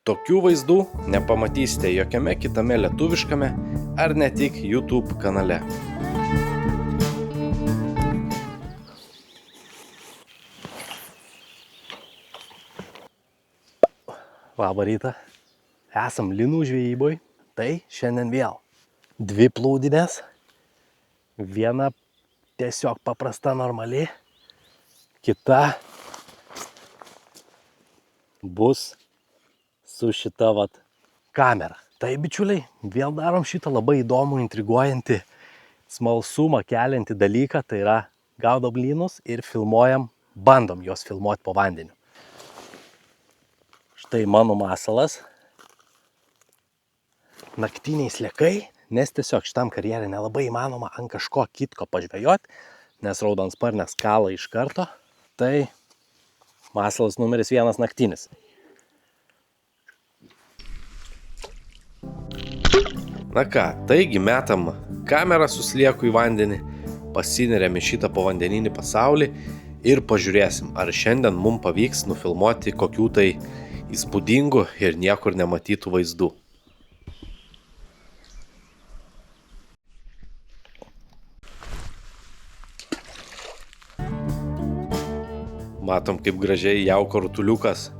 Tokių vaizdų nepamatysite jokiame kitame lietuviškame ar ne tik YouTube kanale. Labą rytą. Esam linų žvejyboj. Tai šiandien vėl 2 plūdinės. Viena tiesiog paprasta normali. Kita bus su šita kamera. Tai bičiuliai, vėl darom šitą labai įdomų, intriguojantį, smalsumą keliantį dalyką. Tai yra gaudom lynus ir filmuojam, bandom juos filmuoti po vandeniu. Štai mano masalas. Naktiniai sliekai, nes tiesiog šitam karjere nelabai įmanoma ant kažko kitko pažvejoti, nes raudansparnės kala iš karto. Tai masalas numeris 1 naktinis. Na ką, taigi metam kamerą su slieku į vandenį, pasineriam į šitą povandeninį pasaulį ir pažiūrėsim, ar šiandien mums pavyks nufilmuoti kokių tai įspūdingų ir niekur nematytų vaizdų. Matom, kaip gražiai jauko rutuliukas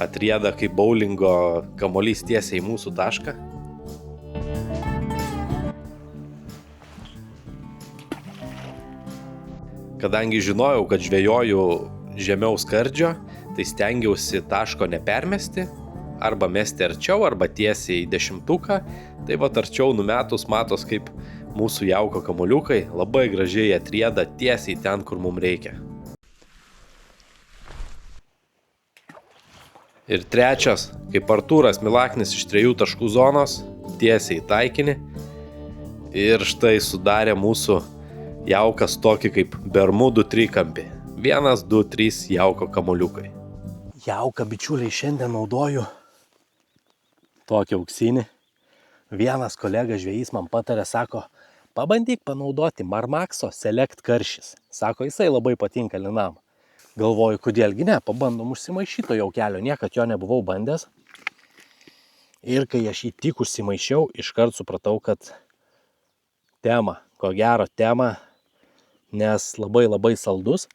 atrieda kaip boulingo kamuolys tiesiai į mūsų tašką. Kadangi žinojau, kad žvejoju žemiau skardžio, tai stengiausi taško nepermesti, arba mesti arčiau, arba tiesiai į 10. Tai arčiau numetus matos, kaip mūsų jauko kamuoliukai labai gražiai atrieda tiesiai ten, kur mums reikia. Ir trečias, kaip Artūras Milaknis iš 3 taškų zonos, tiesiai į taikinį. Ir štai sudarė mūsų jaukas tokį kaip Bermudų trikampį. 1, 2, 3 jauko kamuoliukai. Jauką, bičiuliai, šiandien naudoju tokį auksinį. Vienas kolega žvejys man patarė, sako, pabandyk panaudoti Marmaxo Select karšis. Sako, jisai labai patinka linam. Galvoju, kodėlgi ne, pabandom užsimaišyto jaukelio, niekad jo nebuvau bandęs. Ir kai aš jį tik užsimaišiau, iškart supratau, kad tema, ko gero tema, nes labai saldus,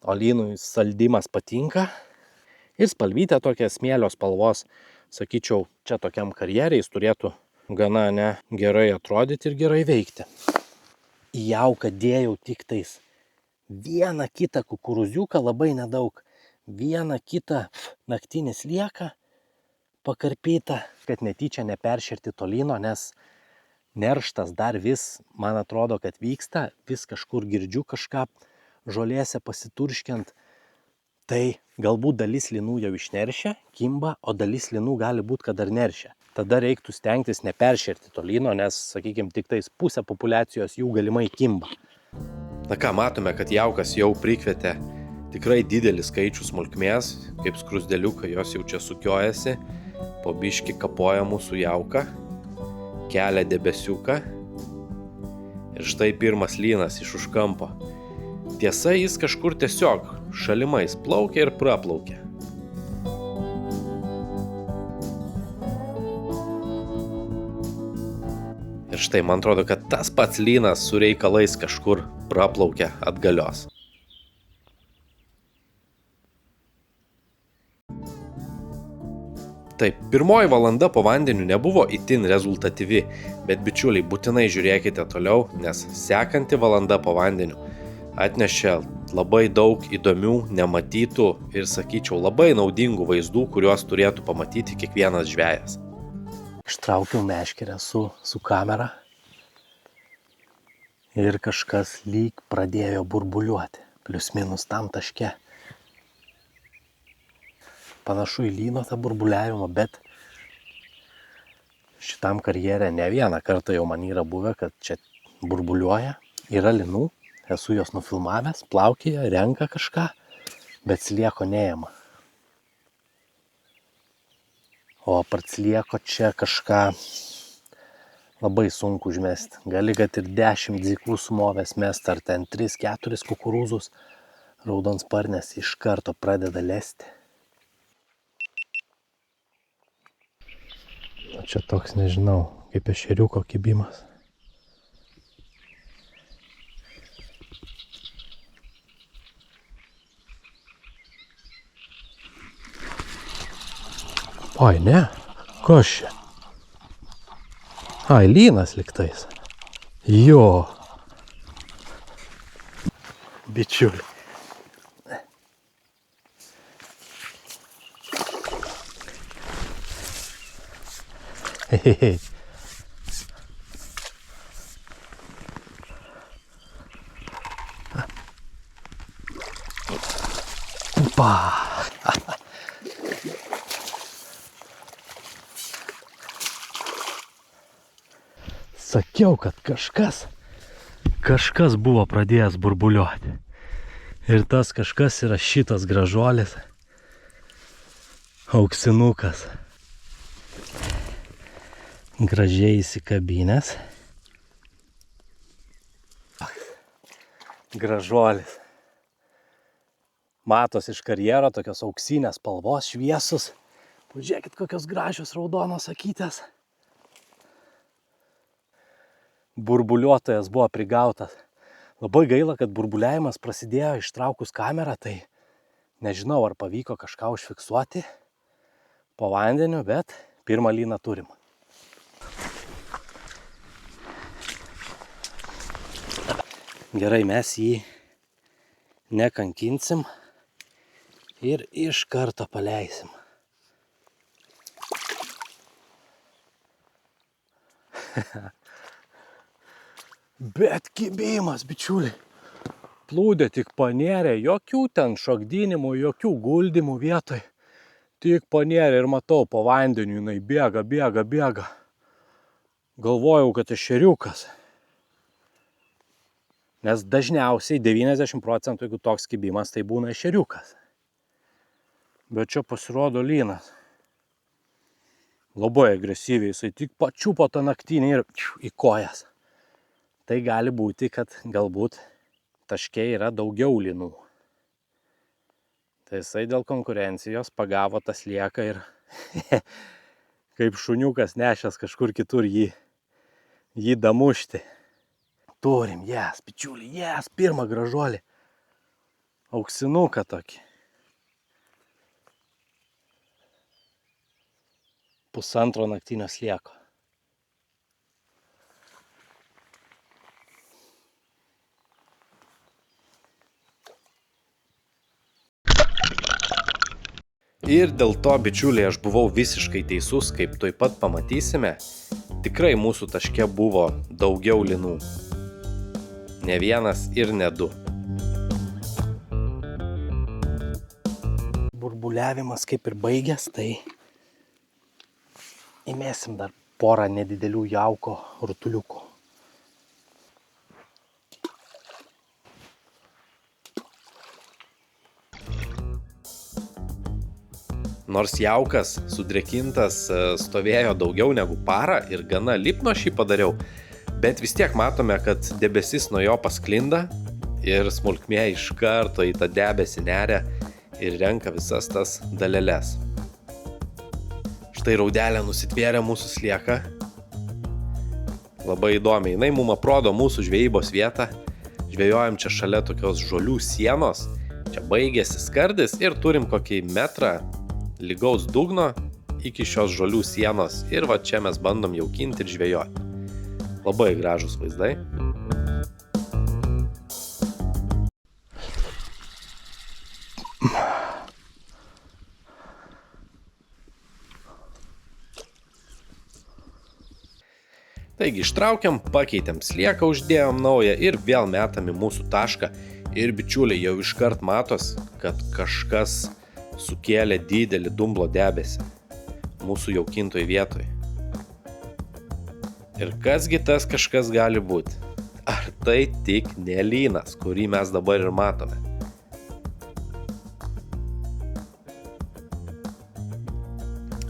o lynui saldimas patinka. Ir spalvytė tokia smėlio spalvos, sakyčiau, čia tokiam karjeriai jis turėtų gana gerai atrodyti ir gerai veikti. Į jauką dėjau tik tais 1 kitą kukurūziuką, labai nedaug, 1 kitą naktinį slieką pakarpytą, kad netyčia neperšerti to lyno, nes nerštas dar vis, man atrodo, kad vyksta, vis kažkur girdžiu kažką žolėse pasiturškiant. Tai galbūt dalis lynų jau išneršia, kimba, o dalis lynų gali būti, kad dar neršia. Tada reiktų stengtis neperšerti to lyno, nes, sakykime, tik tais pusė populiacijos jų galimai kimba. Na ką, matome, kad jaukas jau prikvietė tikrai didelį skaičių smulkmės, kaip skrusdeliukai jos jau čia sukiojasi, po biškį kapoja mūsų jauką, kelia debesiuką. Ir štai pirmas lynas iš už kampo. Tiesa, jis kažkur tiesiog šalimais plaukia ir praplaukia. Ir štai, man atrodo, kad tas pats lynas su reikalais kažkur praplaukia atgalios. Taip, 1 valanda po vandeniu nebuvo itin rezultatyvi, bet bičiuliai, būtinai žiūrėkite toliau, nes sekanti valanda po vandeniu atnešė labai daug įdomių, nematytų ir, sakyčiau, labai naudingų vaizdų, kuriuos turėtų pamatyti kiekvienas žvejas. Ištraukiau meškerę su kamera ir kažkas lyg pradėjo burbuliuoti, plius minus tam taške. Panašu į lyno tą burbuliavimą, bet šitam karjere ne 1 kartą jau man yra buvę, kad čia burbuliuoja, yra linų, esu jos nufilmavęs, plaukioja, renka kažką, bet slieko neima. O apart slieko čia kažką labai sunku užmesti. Gali, kad ir 10 zyklų sumovės mest, ar ten 3-4 kukurūzus, raudansparnės iš karto pradeda lesti. Čia toks, nežinau, kaip ešeriuko kibimas. Oi, ne? Kas čia? Ai, lynas liktais. Jo. Bičiuli. Hehehe. Upa. Sakiau, kad kažkas buvo pradėjęs burbuliuoti. Ir tas kažkas yra šitas gražuolis. Auksinukas. Gražiai įsikabinęs. Gražuolis. Matos iš karjero tokios auksinės spalvos, šviesus. Pažiūrėkit, kokios gražios raudonos akytės. Burbuliuotojas buvo prigautas. Labai gaila, kad burbuliavimas prasidėjo ištraukus kamerą, tai nežinau, ar pavyko kažką užfiksuoti po vandeniu, bet pirmą lyną turim. Gerai, mes jį nekankinsim ir iš karto paleisim. Bet kibimas, bičiuliai. Plūdė tik panėrė, jokių ten šokdinimų, jokių guldymų vietoj. Tik panėrė ir matau po vandeniu, jinai bėga. Galvojau, kad ešeriukas. Nes dažniausiai 90%, jeigu toks kibimas, tai būna ešeriukas. Bet čia pasirodo lynas. Labai agresyviai, jisai tik pačiupo tą naktinį ir į kojas. Tai gali būti, kad galbūt taške yra daugiau lynų. Tai jisai dėl konkurencijos pagavo tas lieka ir kaip šuniukas nešęs kažkur kitur jį damušti. Turim, bičiuli, pirmą gražuolį. Auksinuką tokį. Pusantro naktinio slieko. Ir dėl to, bičiuliai, aš buvau visiškai teisus, kaip tuoj pat pamatysime. Tikrai mūsų taške buvo daugiau lynų. Ne vienas ir ne du. Burbuliavimas kaip ir baigęs, tai įmėsim dar porą nedidelių jauko rutuliukų. Nors jaukas sudrėkintas stovėjo daugiau negu parą ir gana lipno šį padariau, bet vis tiek matome, kad debesis nuo jo pasklinda ir smulkmė iš karto į tą debesį neria ir renka visas tas daleles. Štai raudelė nusitvėrė mūsų slieką. Labai įdomiai, jinai mums aprodo mūsų žvejybos vietą. Žvejojam čia šalia tokios žolių sienos. Čia baigėsi skardis ir turim kokį metrą lygaus dugno iki šios žolių sienos ir va čia mes bandom jaukinti ir žvejoti. Labai gražus vaizdai. Taigi ištraukiam, pakeitėm slieką, uždėjom naują ir vėl metam į mūsų tašką. Ir bičiuliai jau iškart matos, kad kažkas sukėlė didelį dumblo debesį mūsų jaukintoj vietoj. Ir kasgi tas kažkas gali būti? Ar tai tik ne lynas, kurį mes dabar ir matome?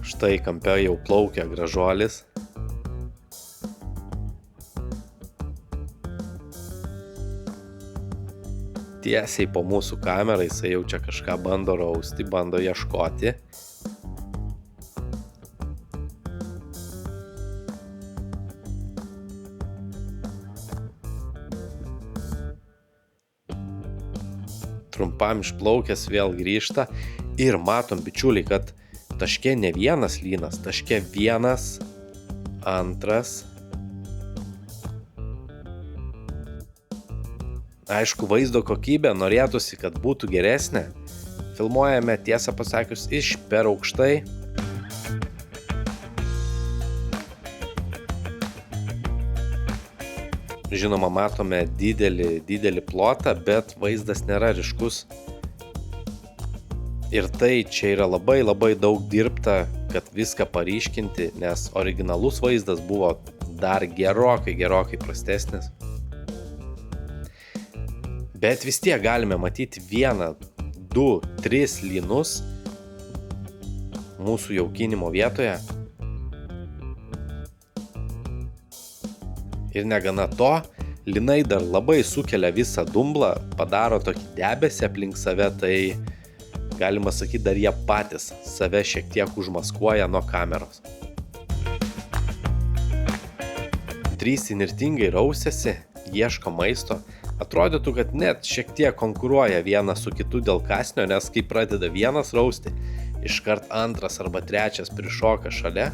Štai kampe jau plaukia gražuolis. Tiesiai po mūsų kamerą, jisai jau čia kažką bando rausti, bando ieškoti. trumpam išplaukęs vėl grįžta ir matom, bičiuliai, kad taške ne vienas lynas, taške 1, 2. Aišku, vaizdo kokybė norėtųsi, kad būtų geresnė. Filmuojame, tiesą pasakius, iš per aukštai. Žinoma, matome didelį plotą, bet vaizdas nėra ryškus. Ir tai čia yra labai daug dirbta, kad viską paryškinti, nes originalus vaizdas buvo dar gerokai prastesnis. Bet vis tiek galime matyti 1, 2, 3 lynus mūsų jaukinimo vietoje. Ir negana to, lynai dar labai sukelia visą dumblą, padaro tokį debesį aplink save, tai galima sakyti, dar jie patys save šiek tiek užmaskuoja nuo kameros. 3 įnirtingai rausiasi, ieško maisto. Atrodytų, kad net šiek tiek konkuruoja vienas su kitu dėl kąsnio, nes kai pradeda vienas rausti, iškart 2 arba 3 prišoka šalia,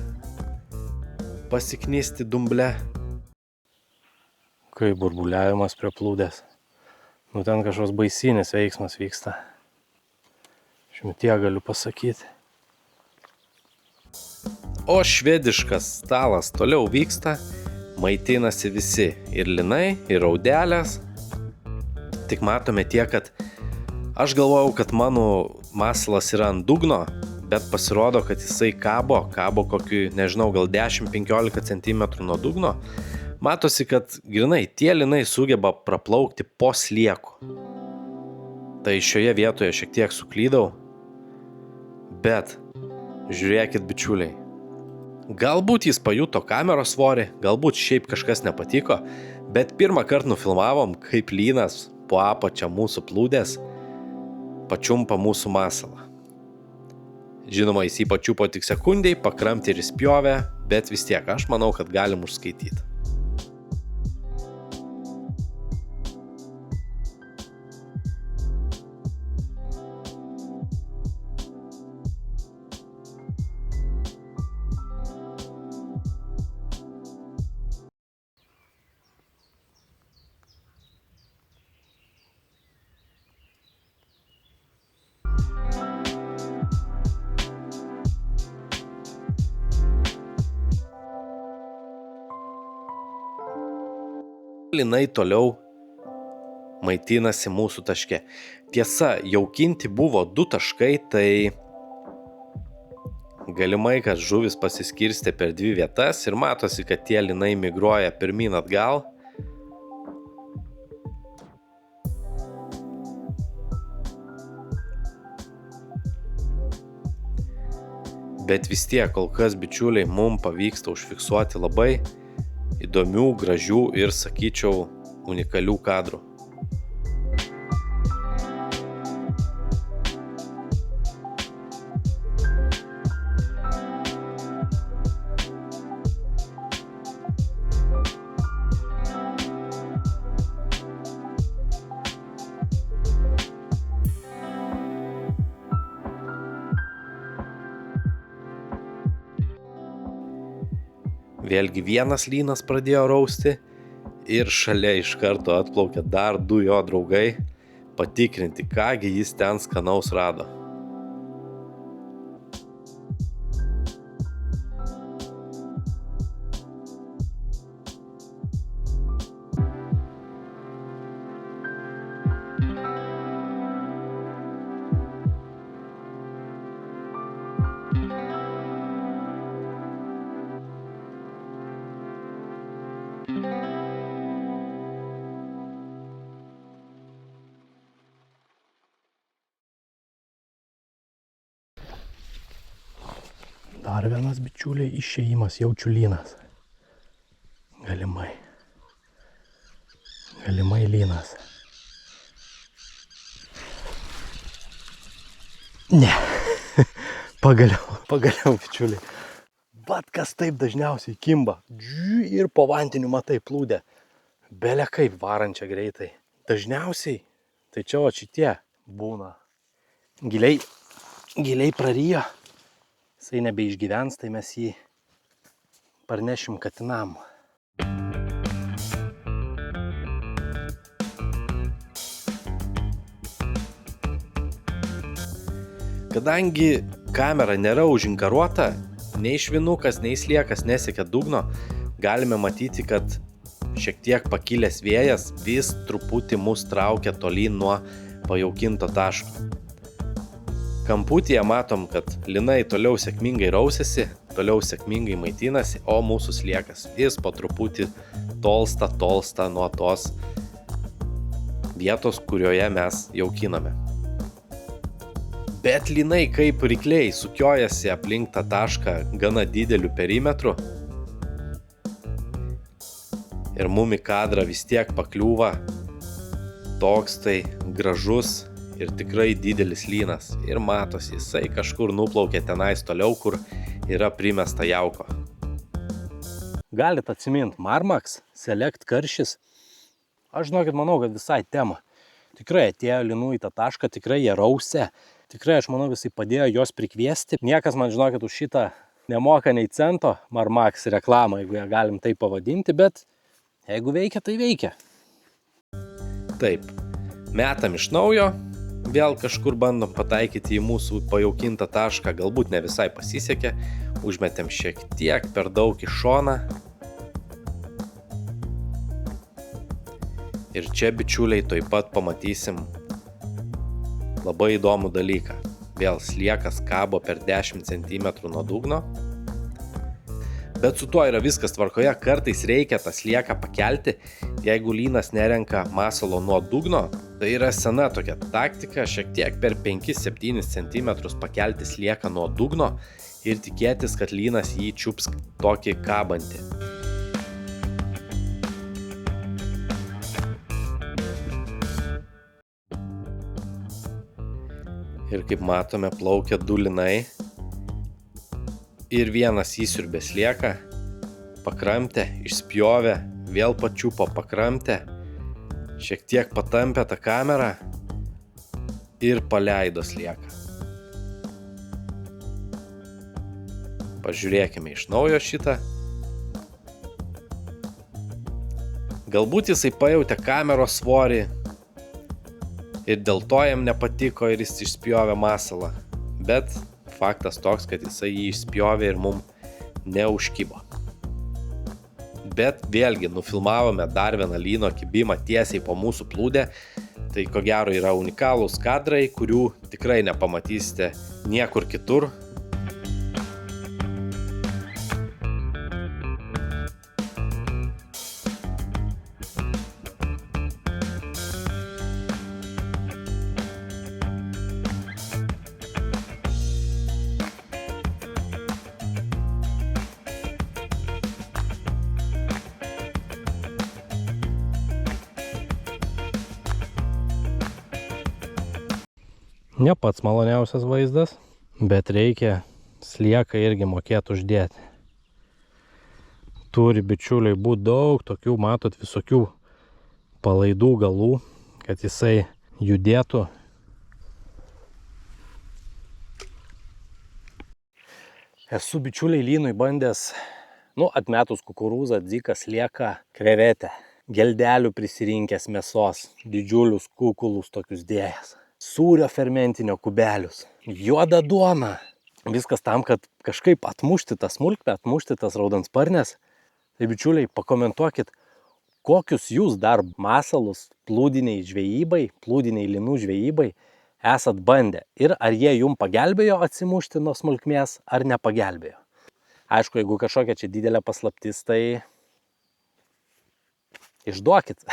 pasiknisti dumble. Kai burbuliavimas prie plūdės. Ten kažkoks baisinis veiksmas vyksta. Šimtie galiu pasakyti. O švediškas stalas toliau vyksta, maitinasi visi, ir lynai, ir raudelės. Tik matome tiek, kad aš galvojau, kad mano masalas yra ant dugno, bet pasirodo, kad jisai kabo kokiu, nežinau, gal 10-15 cm nuo dugno. Matosi, kad grinai tie lynai sugeba praplaukti po slieku. Tai šioje vietoje šiek tiek suklydau, bet žiūrėkit, bičiuliai. Galbūt jis pajuto kameros svorį, galbūt šiaip kažkas nepatiko, bet pirmą kartą nufilmavom, kaip lynas po apačią mūsų plūdės pačiumpa mūsų masalą. Žinoma, jis jį pačiupo tik sekundei, pakramtė ir įspjovė, bet vis tiek aš manau, kad galim užskaityti. Lynai toliau maitinasi mūsų taške. Tiesa, jaukinti buvo 2 taškai, tai galimai, kad žuvis pasiskirstė per 2 vietas ir matosi, kad tie lynai migruoja pirmyn atgal. Bet vis tiek, kol kas, bičiuliai, mums pavyksta užfiksuoti labai įdomių, gražių ir, sakyčiau, unikalių kadrų. Vėlgi vienas lynas pradėjo rausti ir šalia iš karto atplaukė dar 2 jo draugai patikrinti, kągi jis ten skanaus rado. Dar vienas, bičiuliai, išėjimas, jaučiu lynas. Galimai lynas. Ne. Pagaliau, bičiuliai. Bet kas taip dažniausiai kimba. Ir po vandeniu matai plūdę. Bele kaip varančią greitai. Dažniausiai, tai čia šitie būna giliai prarijo. Jisai nebeišgyvens, tai mes jį parnešim katinam. Kadangi kamera nėra užinkaruota, nei švinukas, nei sliekas nesiekia dugno, galime matyti, kad šiek tiek pakilęs vėjas vis truputį mus traukia tolyn nuo pajaukinto taško. Kamputyje matom, kad linai toliau sėkmingai rausėsi, toliau sėkmingai maitinasi, o mūsų sliekas vis po truputį tolsta nuo tos vietos, kurioje mes jaukiname. Bet linai kaip rykliai sukiojasi aplink tą tašką gana dideliu perimetru. Ir mum į kadrą vis tiek pakliūva toks tai gražus ir tikrai didelis lynas. Ir matosi, jisai kažkur nuplaukė tenais toliau, kur yra primesta jauko. Galit atsimint Marmax, Select karšis. Aš žinokit, manau, kad visai tema. Tikrai atėjo linų į tą tašką, tikrai jie rausė. Tikrai aš manau, visai padėjo jos prikviesti. Niekas man, žinokit, už šitą nemoka nei cento Marmax reklamą, jeigu ją galim taip pavadinti, bet jeigu veikia, tai veikia. Taip, metam iš naujo, vėl kažkur bandom pataikyti į mūsų pajaukintą tašką, galbūt ne visai pasisekė, užmetėm šiek tiek per daug į šoną. Ir čia, bičiuliai, taip pat pamatysim labai įdomų dalyką. Vėl sliekas kabo per 10 cm nuo dugno. Bet su tuo yra viskas tvarkoje, kartais reikia tą slieką pakelti, jeigu lynas nerenka masalo nuo dugno. Tai yra sena tokia taktika, šiek tiek per 5-7 cm pakelti slieką nuo dugno ir tikėtis, kad lynas jį čiups tokį kabantį. Ir kaip matome, plaukia 2 linai. Ir vienas įsiurbė slieką, pakramtė, išspjovė, vėl pačiupo, pakramtė, šiek tiek patampė tą kamerą ir paleido slieką. Pažiūrėkime iš naujo šitą. Galbūt jisai pajautė kameros svorį ir dėl to jam nepatiko ir jis išspjovė masalą. Bet faktas toks, kad jisai jį išspjovė ir mum neužkibo. Bet vėlgi nufilmavome dar vieną lyno kibimą tiesiai po mūsų plūdę. Tai ko gero yra unikalūs kadrai, kurių tikrai nepamatysite niekur kitur. Ne pats maloniausias vaizdas, bet reikia slieką irgi mokėti uždėti. Turi, bičiuliai, būti daug tokių, matot, visokių palaidų galų, kad jisai judėtų. Esu, bičiuliai, lynui bandęs, atmetus kukurūzą, dziką, slieką, krevetę, geldelių prisirinkęs mėsos, didžiulius kukulus tokius dėjęs. Sūrio fermentinio kubelius, juodą duoną. Viskas tam, kad kažkaip atmušti tą smulkmę, atmušti tas raudansparnes. Tai, bičiuliai, pakomentuokit, kokius jūs dar masalus plūdiniai žvejybai, plūdiniai linų žvejybai esat bandę. Ir ar jie jums pagelbėjo atsimušti nuo smulkmės, ar nepagelbėjo. Aišku, jeigu kažkokia čia didelė paslaptis, tai išduokit.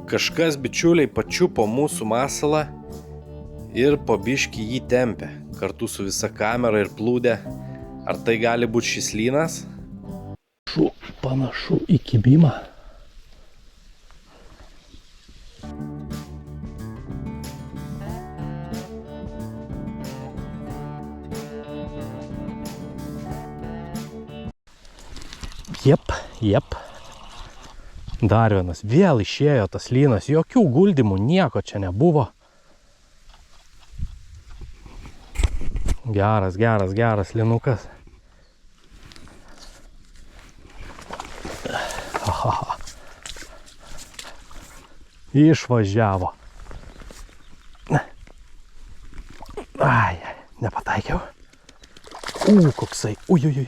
Kažkas, bičiuliai, pačiupo mūsų masalą ir po biškį jį tempė, kartu su visa kamera ir plūdė. Ar tai gali būti šis lynas? Panašu į kibimą. Jep. Dar vienas. Vėl išėjo tas lynas. Jokių guldymų, nieko čia nebuvo. Geras linukas. Aha. Išvažiavo. Ai, nepataikiau. Koksai. Ui.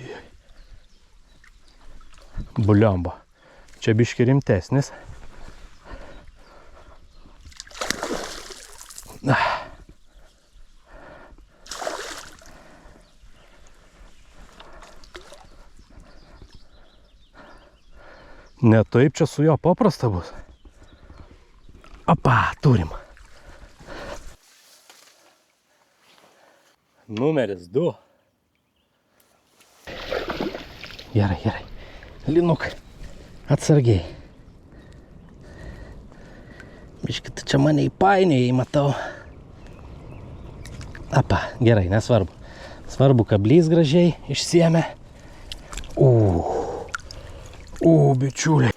Buliomba. Čia biški rimtesnis. Ne taip čia su jo paprasta bus. Opa, turim. Numeris 2. Gerai. Linuk, atsargiai. Biški, tu čia mane įpainėjai, matau. Apa, gerai, nesvarbu. Svarbu, kablys gražiai išsiėmė. Bičiuliai.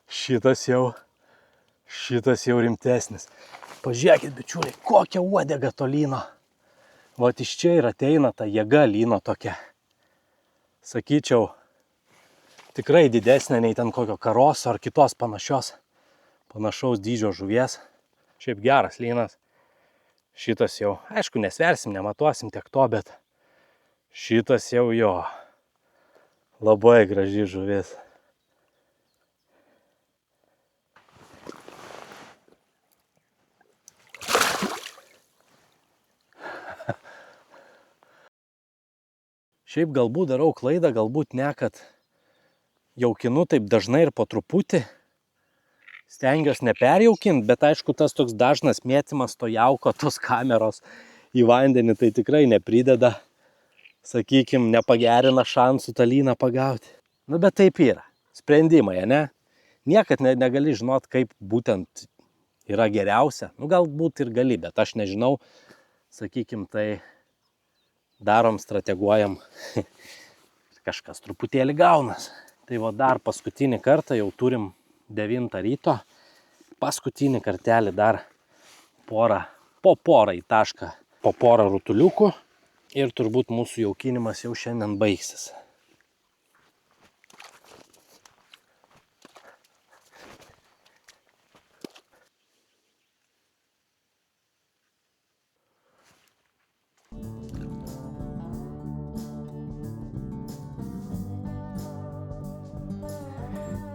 Šitas jau rimtesnis. Pažiūrėkit, bičiuliai, kokia uodega to lyno. Vat iš čia ir ateina ta jėga lyno tokia. Sakyčiau, tikrai didesnė nei ten kokio karoso ar kitos panašaus dydžio žuvies. Šiaip geras lynas. Šitas jau, aišku, nesversim, nematuosim tiek to, bet šitas jau jo. Labai graži žuvis. Šiaip galbūt darau klaidą, galbūt ne, kad jaukinu taip dažnai ir po truputį. Stengiuosi neperjaukinti, bet aišku, tas toks dažnas mėtymas to jauko, tos kameros į vandenį tai tikrai neprideda, sakykim, nepagerina šansų tą lyną pagauti. Nu, bet taip yra. Sprendimai, ne? Niekad negali žinot, kaip būtent yra geriausia. Nu, galbūt ir gali, bet aš nežinau, sakykim, tai darom, strateguojam, kažkas truputėlį gaunas. Tai va dar paskutinį kartą jau turim 9 ryto. Paskutinį kartelį dar po porą į tašką, po porą rutuliukų. Ir turbūt mūsų jaukinimas jau šiandien baigsis.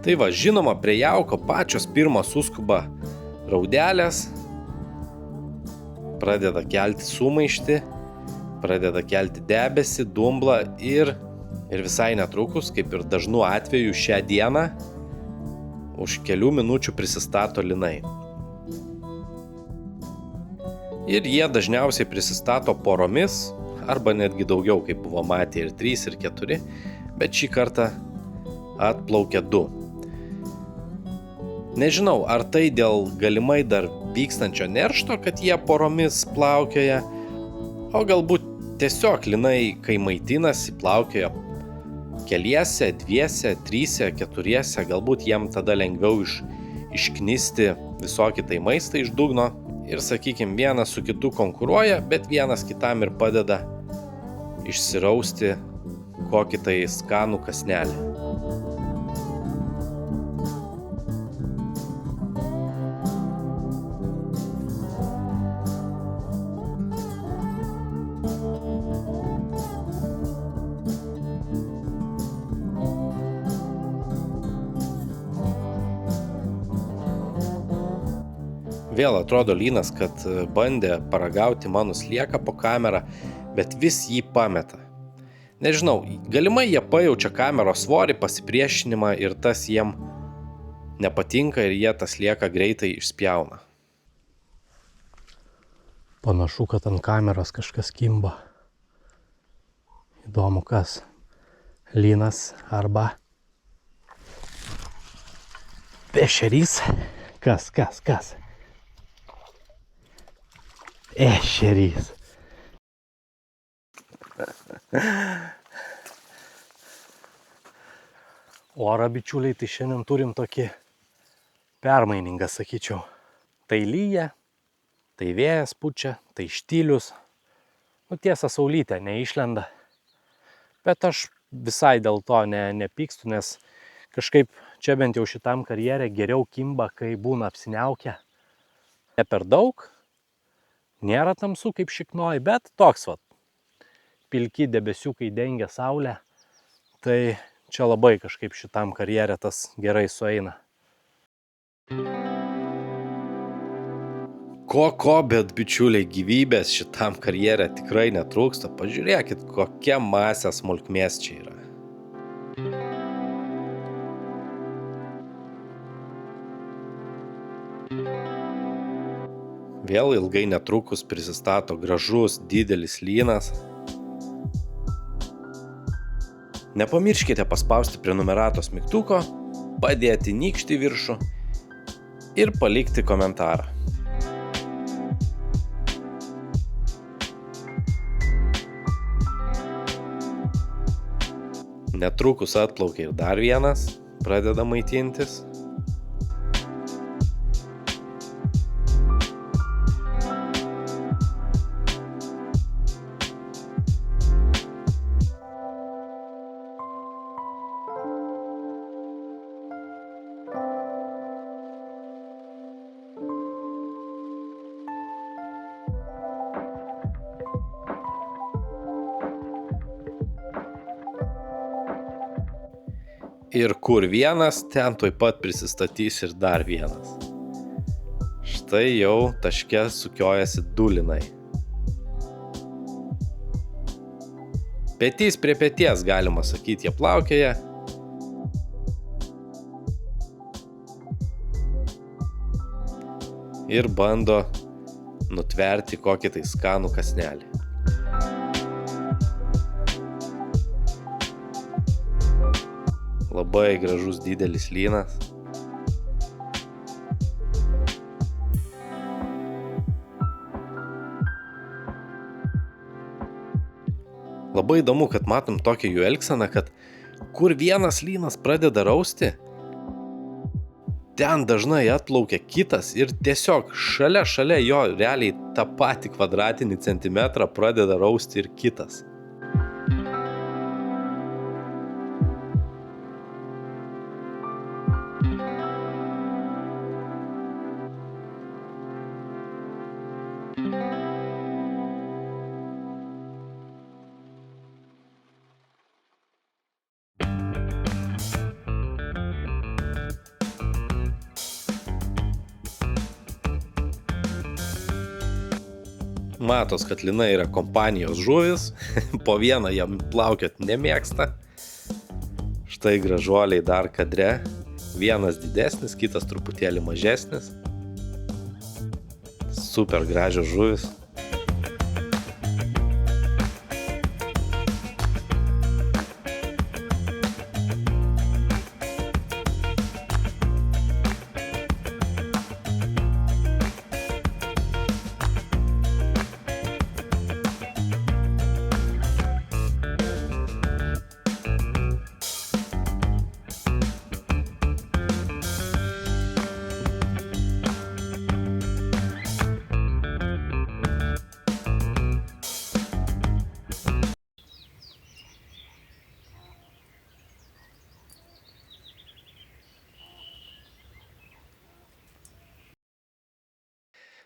Tai va, žinoma, prie jauko pačios pirmos suskuba raudelės, pradeda kelti sumaištį, pradeda kelti debesį, dumblą ir visai netrukus, kaip ir dažnu atveju šią dieną, už kelių minučių prisistato linai. Ir jie dažniausiai prisistato poromis, arba netgi daugiau, kaip buvo matę ir 3, ir 4, bet šį kartą atplaukia 2. Nežinau, ar tai dėl galimai dar vykstančio neršto, kad jie poromis plaukioja, o galbūt tiesiog linai, kai maitinasi, plaukioja keliese, 2, 3, 4, galbūt jiem tada lengviau išknisti visokį tai maistą iš dugno ir, sakykim, vienas su kitu konkuruoja, bet vienas kitam ir padeda išsirausti kokį tai skanų kąsnelį. Vėl atrodo lynas, kad bandė paragauti mano slieką po kamerą, bet vis jį pameta. Nežinau, galimai jie pajaučia kameros svorį, pasipriešinimą ir tas jiem nepatinka ir jie tas lieka greitai išspjauna. Panašu, kad ant kameros kažkas kimba. Įdomu kas. Lynas arba ešerys. Kas? Ešerys. Orą, bičiuliai, tai šiandien turim tokį permainingą, sakyčiau. Tai lyja, tai vėjas pučia, tai štylius. Tiesa, saulytė neišlenda. Bet aš visai dėl to nepykstu, nes kažkaip čia bent jau šitam karjere geriau kimba, kai būna apsiniaukę. Ne per daug, nėra tamsu kaip šiknoj, bet toks vat. Pilki debesiukai dengia saulę, tai čia labai kažkaip šitam karjere tas gerai sueina. Ko, bet bičiuliai, gyvybės šitam karjere tikrai netrūksta. Pažiūrėkit, kokia masė smulkmės čia yra. Vėl ilgai netrukus prisistato gražus, didelis lynas. Nepamirškite paspausti prenumeratos mygtuko, padėti nykštį viršų ir palikti komentarą. Netrukus atplaukia ir dar vienas, pradeda maitintis. Ir kur vienas, ten tuoj pat prisistatys ir dar vienas. Štai jau taške sukiojasi du linai. Petys prie peties, galima sakyti, jie plaukioja. Ir bando nutverti kokį tai skanų kąsnelį. Labai gražus didelis lynas. Labai įdomu, kad matom tokią jų elgseną, kad kur vienas lynas pradeda rausti, ten dažnai atplaukia kitas ir tiesiog šalia jo realiai tą patį kvadratinį centimetrą pradeda rausti ir kitas. Matos, kad linai yra kompanijos žuvis, po vieną jam plaukiot nemėgsta. Štai gražuoliai dar kadre, vienas didesnis, kitas truputėlį mažesnis. Super gražios žuvis.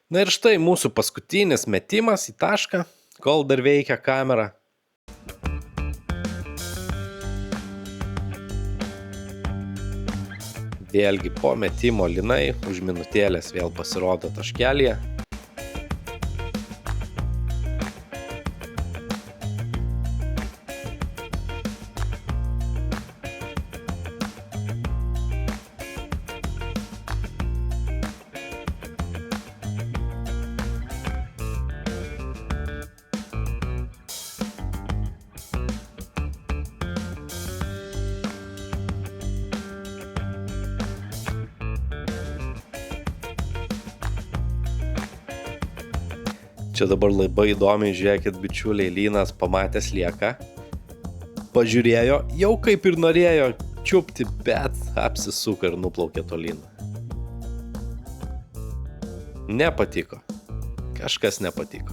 Na ir štai mūsų paskutinis metimas į tašką, kol dar veikia kamera. Vėlgi po metimo linai už minutėlės vėl pasirodo taškelyje. Čia dabar labai įdomiai, žiūrėkit, bičiuliai, lynas pamatęs lieką. Pažiūrėjo, jau kaip ir norėjo čiupti, bet apsisuko ir nuplaukė tolyn. Nepatiko. Kažkas nepatiko.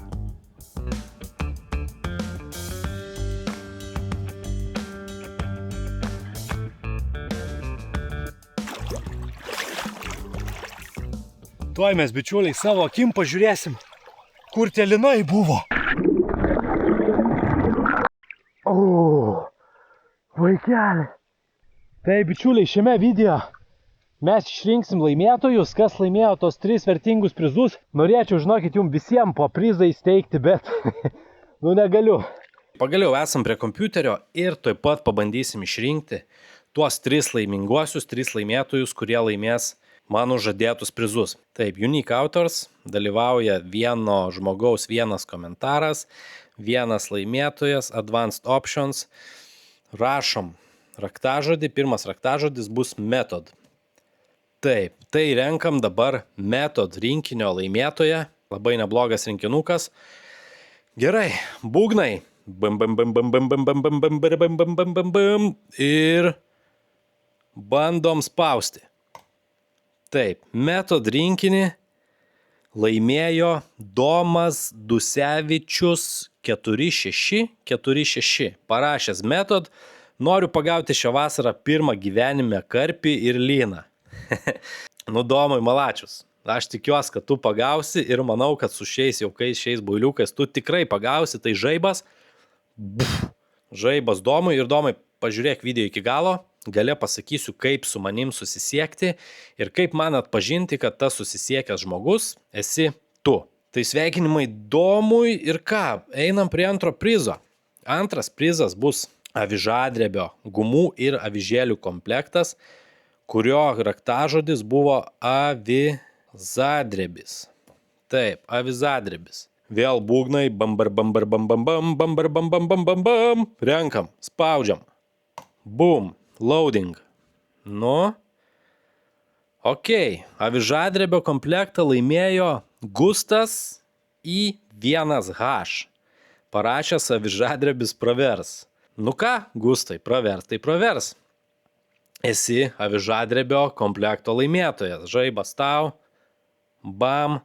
Tuoj mes, bičiuliai, savo akim pažiūrėsim, kur tie linai buvo. Vaikeli. Tai, bičiuliai, šiame video mes išrinksim laimėtojus, kas laimėjo tos 3 vertingus prizus. Norėčiau, žinokit, jums visiems po prizą įsteigti, bet negaliu. Pagaliau esam prie kompiuterio ir tuoj pat pabandysim išrinkti tuos 3 laiminguosius, 3 laimėtojus, kurie laimės mano žadėtus prizus. Taip, Unique Authors dalyvauja vieno žmogaus vienas komentaras, vienas laimėtojas, Advanced Options. Rašom raktažodį, pirmas raktažodis bus Method. Taip, tai renkam dabar Method rinkinio laimėtoją, labai neblogas rinkinukas. Gerai, būgnai. Bam, bam, bam, bam, bam, bam, bam, bam, bam, bam, bam, bam, bam, bam. Ir bandom spausti. Taip, Method rinkinį laimėjo Domas Dusevičius 4646. Parašęs Method, noriu pagauti šią vasarą pirmą gyvenime karpį ir lyną. Nu, Domai, malačius. Aš tikiuosi, kad tu pagausi ir manau, kad su šiais jaukais, šiais builiukais tu tikrai pagausi. Tai žaibas. Žaibas Domui. Ir Domai, pažiūrėk video iki galo. Gale pasakysiu, kaip su manim susisiekti ir kaip man atpažinti, kad tas susisiekęs žmogus esi tu. Tai sveikinimai Domui ir ką, einam prie antro prizo. Antras prizas bus avižadrebio gumų ir avižėlių komplektas, kurio raktažodis buvo avizadrebis. Taip, avizadrebis. Vėl būgnai, bambar, bambar, bam, bam, bam, bambar, bam, bam, bam, bam, bam. Renkam, spaudžiam. Bum. Loading. Nu. Ok. Avižadrebio komplektą laimėjo Gustas I1H. Parašęs avižadrebis pravers. Nu ką, Gustai, pravers, tai pravers. Esi avižadrebio komplekto laimėtojas. Žaibas tau. Bam.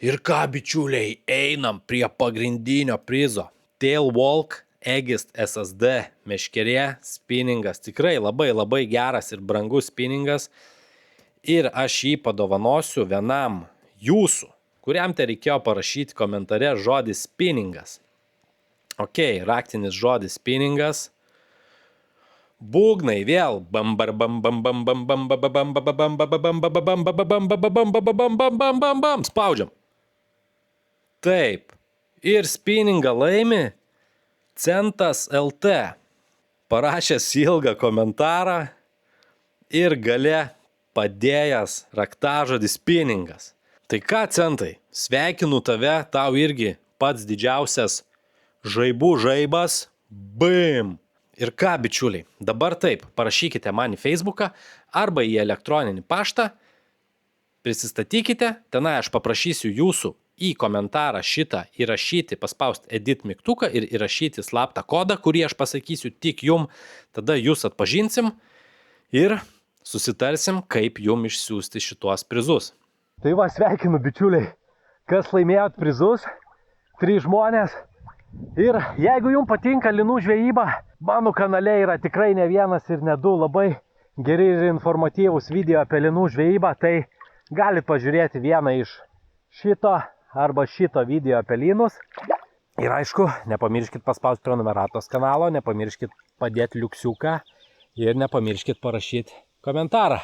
Ir ką, bičiuliai, einam prie pagrindinio prizo. Tailwalk Egist SSD meškerė spinningas. Tikrai labai geras ir brangus spinningas. Ir aš jį padovanosiu vienam jūsų, kuriam tai reikėjo parašyti komentare žodis spinningas. Ok, raktinis žodis spinningas. Būgnai vėl. Bambar bam bam bam bam bam bam bam bam bam bam bam bam bam bam. Spaudžiam. Taip. Ir spinningą laimi Centas LT, parašęs ilgą komentarą ir gale padėjęs raktažodį spinningas. Tai ką, Centai, sveikinu tave, tau irgi pats didžiausias žaibų žaibas. Bim! Ir ką, bičiuliai, dabar taip, parašykite man į Facebooką arba į elektroninį paštą, prisistatykite, tenai aš paprašysiu jūsų į komentarą šitą įrašyti, paspausti edit mygtuką ir įrašyti slaptą kodą, kurį aš pasakysiu tik jum, tada jūs atpažinsim ir susitarsim, kaip jum išsiųsti šituos prizus. Tai va, sveikinu, bičiuliai, kas laimėjot prizus, 3 žmonės. Ir jeigu jums patinka linų žvejyba, mano kanale yra tikrai ne vienas ir ne 2 labai geri ir informatyvūs video apie linų žvejybą, tai galit pažiūrėti vieną iš šito arba šito video apie lynus. Ir aišku, nepamirškit paspausti prenumeratos kanalo, nepamirškit padėti liuksiuką ir nepamirškit parašyti komentarą.